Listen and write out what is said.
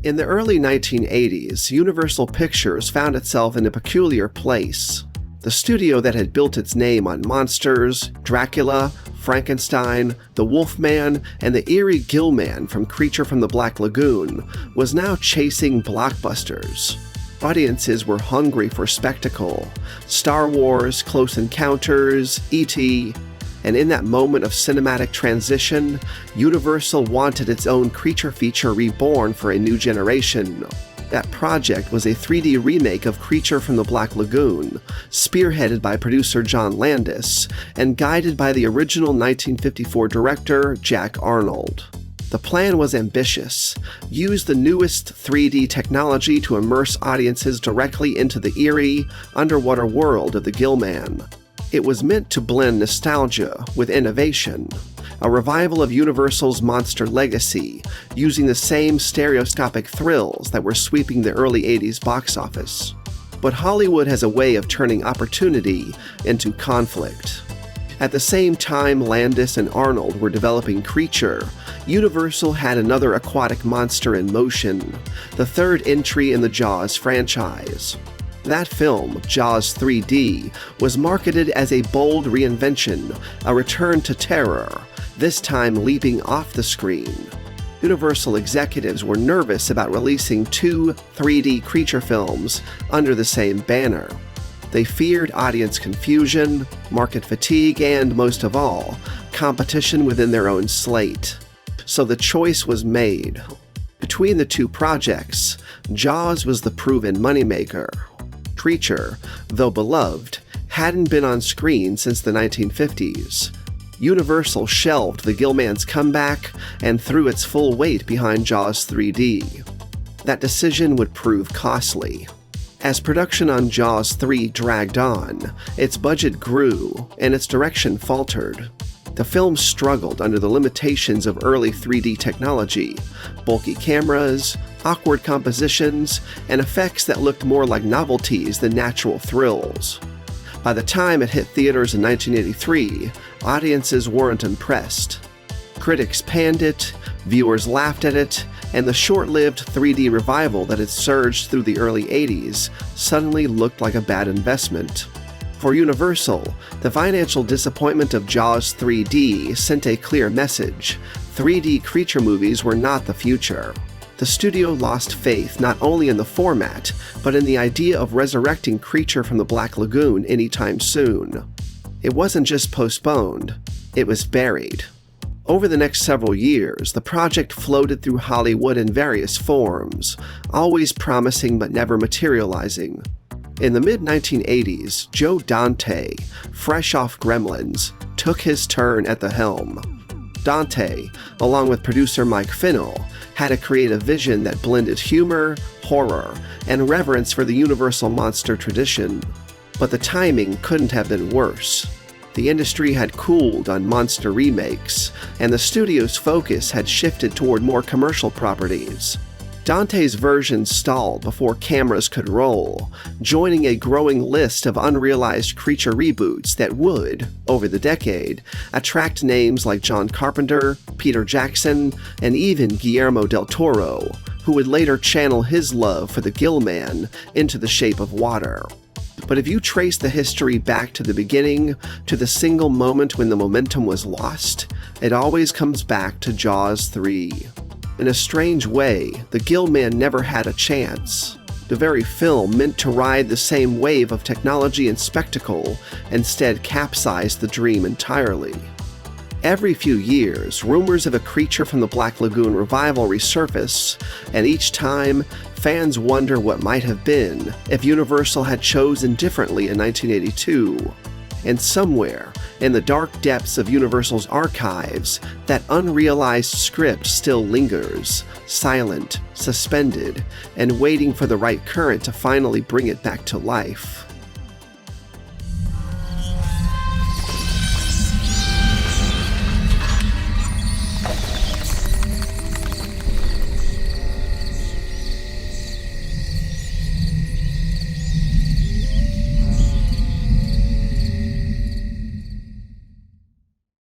In the early 1980s, Universal Pictures found itself in a peculiar place. The studio that had built its name on monsters, Dracula, Frankenstein, the Wolfman, and the eerie Gilman from Creature from the Black Lagoon was now chasing blockbusters. Audiences were hungry for spectacle. Star Wars, Close Encounters, E.T., and in that moment of cinematic transition, Universal wanted its own creature feature reborn for a new generation. That project was a 3D remake of Creature from the Black Lagoon, spearheaded by producer John Landis and guided by the original 1954 director Jack Arnold. The plan was ambitious. Use the newest 3D technology to immerse audiences directly into the eerie, underwater world of the Gilman. It was meant to blend nostalgia with innovation, a revival of Universal's monster legacy, using the same stereoscopic thrills that were sweeping the early 80s box office. But Hollywood has a way of turning opportunity into conflict. At the same time Landis and Arnold were developing Creature, Universal had another aquatic monster in motion, the third entry in the Jaws franchise. That film, Jaws 3D, was marketed as a bold reinvention, a return to terror, this time leaping off the screen. Universal executives were nervous about releasing two 3D creature films under the same banner. They feared audience confusion, market fatigue, and, most of all, competition within their own slate. So the choice was made. Between the two projects, Jaws was the proven moneymaker. Creature, though beloved, hadn't been on screen since the 1950s. Universal shelved the Gilman's comeback and threw its full weight behind Jaws 3D. That decision would prove costly. As production on Jaws 3 dragged on, its budget grew and its direction faltered. The film struggled under the limitations of early 3D technology, bulky cameras, awkward compositions, and effects that looked more like novelties than natural thrills. By the time it hit theaters in 1983, audiences weren't impressed. Critics panned it, viewers laughed at it, and the short-lived 3D revival that had surged through the early 80s suddenly looked like a bad investment. For Universal, the financial disappointment of Jaws 3D sent a clear message: 3D creature movies were not the future. The studio lost faith not only in the format, but in the idea of resurrecting Creature from the Black Lagoon anytime soon. It wasn't just postponed, it was buried. Over the next several years, the project floated through Hollywood in various forms, always promising but never materializing. In the mid-1980s, Joe Dante, fresh off Gremlins, took his turn at the helm. Dante, along with producer Mike Finnell, had a creative vision that blended humor, horror, and reverence for the Universal monster tradition. But the timing couldn't have been worse. The industry had cooled on monster remakes, and the studio's focus had shifted toward more commercial properties. Dante's version stalled before cameras could roll, joining a growing list of unrealized creature reboots that would, over the decade, attract names like John Carpenter, Peter Jackson, and even Guillermo del Toro, who would later channel his love for the Gilman into The Shape of Water. But if you trace the history back to the beginning, to the single moment when the momentum was lost, it always comes back to Jaws 3. In a strange way, the Gilman never had a chance. The very film meant to ride the same wave of technology and spectacle instead capsized the dream entirely. Every few years, rumors of a Creature from the Black Lagoon revival resurface, and each time, fans wonder what might have been if Universal had chosen differently in 1982. And somewhere, in the dark depths of Universal's archives, that unrealized script still lingers, silent, suspended, and waiting for the right current to finally bring it back to life.